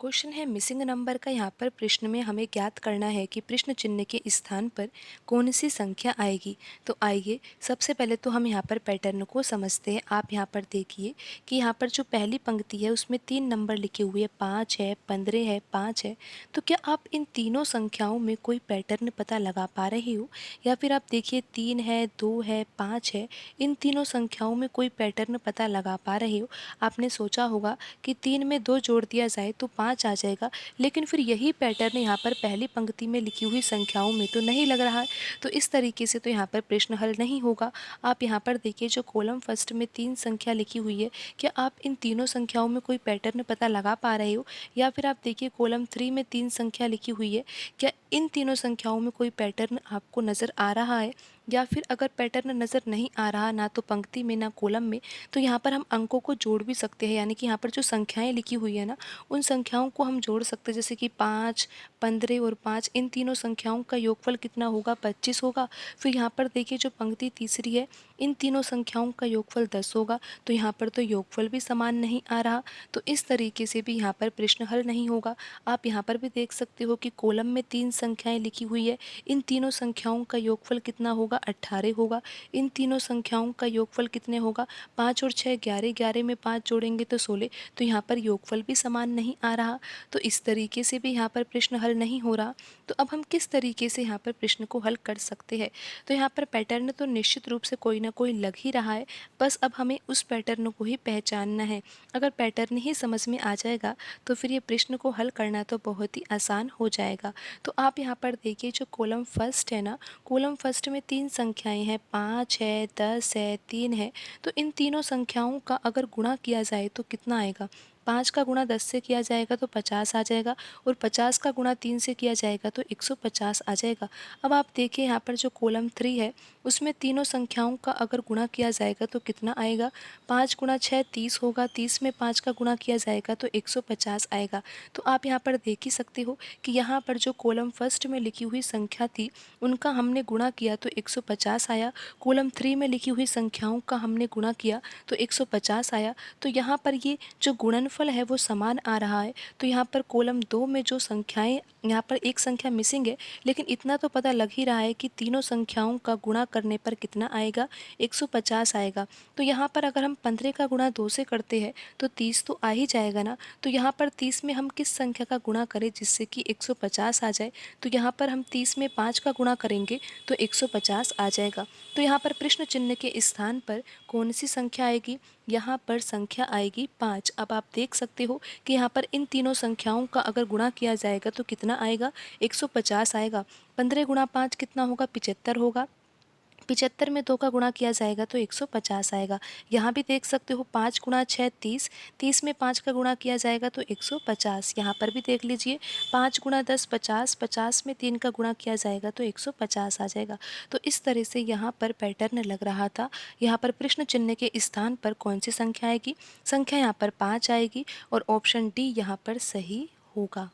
Question है missing number का। यहाँ पर प्रश्न में हमें ज्ञात करना है कि प्रश्न चिन्ह के स्थान पर कौन सी संख्या आएगी। तो आइए सबसे पहले तो हम यहाँ पर पैटर्न को समझते हैं। आप यहाँ पर देखिए कि यहाँ पर जो पहली पंक्ति है उसमें 3 नंबर लिखे हुए हैं, 5 है, 15 है, 5 है। तो क्या आप इन तीनों संख्याओं में कोई पैटर्न पता लगा पा रहे हो? या फिर आप देखिए 3 है, 2 है, 5 है, इन तीनों संख्याओं में कोई पैटर्न पता लगा पा रहे हो? आपने सोचा होगा कि 3 में 2 जोड़ दिया जाए तो 5 आ जाएगा, लेकिन फिर यही पैटर्न यहाँ पर पहली पंक्ति में लिखी हुई संख्याओं में तो नहीं लग रहा है। तो इस तरीके से तो यहाँ पर प्रश्न हल नहीं होगा। आप यहाँ पर देखिए जो कॉलम फर्स्ट में 3 संख्या लिखी हुई है, क्या आप इन तीनों संख्याओं में कोई पैटर्न पता लगा पा रहे हो? या फिर आप देखिए कॉलम 3 में 3 संख्या लिखी हुई है, क्या इन तीनों संख्याओं में कोई पैटर्न आपको नज़र आ रहा है? या फिर अगर पैटर्न नज़र नहीं आ रहा, ना तो पंक्ति में ना कॉलम में, तो यहाँ पर हम अंकों को जोड़ भी सकते हैं। यानी कि यहाँ पर जो संख्याएं लिखी हुई है ना, उन संख्याओं को हम जोड़ सकते हैं। जैसे कि 5, 15 और 5, इन तीनों संख्याओं का योगफल कितना होगा? 25 होगा। फिर यहाँ पर देखिए जो पंक्ति तीसरी है, इन तीनों संख्याओं का योगफल 10 होगा। तो यहाँ पर तो योगफल भी समान नहीं आ रहा। तो इस तरीके से भी यहाँ पर प्रश्न हल नहीं होगा। आप यहाँ पर भी देख सकते हो कि कॉलम में 3 संख्याएं लिखी हुई है, इन तीनों संख्याओं का योगफल कितना होगा? 18 होगा। इन तीनों संख्याओं का योगफल कितने होगा? 5 और 6 11, 11 में 5 जोड़ेंगे तो 16। तो यहाँ पर योगफल भी समान नहीं आ रहा। तो इस तरीके से भी यहाँ पर प्रश्न हल नहीं हो रहा। तो अब हम किस तरीके से यहाँ पर प्रश्न को हल कर सकते हैं? तो यहाँ पर पैटर्न तो निश्चित रूप से कोई ना कोई लग ही रहा है, बस अब हमें उस पैटर्न को ही पहचानना है। अगर पैटर्न ही समझ में आ जाएगा तो फिर ये प्रश्न को हल करना तो बहुत ही आसान हो जाएगा। तो आप यहाँ पर देखिए जो कॉलम फर्स्ट है ना, कॉलम फर्स्ट में 3 संख्याएं हैं, 5 है, 10 है, 3 है। तो इन तीनों संख्याओं का अगर गुणा किया जाए तो कितना आएगा? 5 का गुणा 10 से किया जाएगा तो 50 आ जाएगा, और 50 का गुणा 3 से किया जाएगा तो 150 आ जाएगा। अब आप देखिए यहाँ पर जो कॉलम 3 है उसमें तीनों संख्याओं का अगर गुणा किया जाएगा तो कितना आएगा? 5 गुणा 6 30 होगा, 30 में 5 का गुणा किया जाएगा तो 150 आएगा। तो आप यहाँ पर देख ही सकते हो कि यहाँ पर जो कॉलम फर्स्ट में लिखी हुई संख्या थी उनका हमने गुणा किया तो 150 आया। कॉलम 3 में लिखी हुई संख्याओं का हमने गुणा किया तो 150 आया। तो यहाँ पर ये जो गुणनफल है वो समान आ रहा है। तो यहाँ पर कॉलम 2 में जो संख्याएं, यहाँ पर एक संख्या मिसिंग है, लेकिन इतना तो पता लग ही रहा है कि तीनों संख्याओं का गुणा करने पर कितना आएगा? 150 आएगा। तो यहाँ पर अगर हम 15 का गुणा 2 से करते हैं तो 30 तो आ ही जाएगा ना। तो यहाँ पर 30 में हम किस संख्या का गुणा करें जिससे कि 150 आ जाए? तो यहाँ पर हम 30 में 5 का गुणा करेंगे तो 150 आ जाएगा। तो यहाँ पर प्रश्न चिन्ह के स्थान पर कौन सी संख्या आएगी? यहाँ पर संख्या आएगी 5। अब आप देख सकते हो कि यहाँ पर इन तीनों संख्याओं का अगर गुणा किया जाएगा तो कितना आएगा? 150 आएगा। 15 गुणा 5 कितना होगा? 75 होगा। 75 में 2 का गुणा किया जाएगा तो 150 आएगा। यहाँ भी देख सकते हो 5 गुणा 6 30, 30 में 5 का गुणा किया जाएगा तो 150। यहाँ पर भी देख लीजिए 5 गुणा 10 50, 50 में 3 का गुणा किया जाएगा तो 150 आ जाएगा। तो इस तरह से यहाँ पर पैटर्न लग रहा था। यहाँ पर प्रश्न चिन्ह के स्थान पर कौन सी संख्या आएगी? संख्या यहाँ पर 5 आएगी और ऑप्शन डी यहाँ पर सही होगा।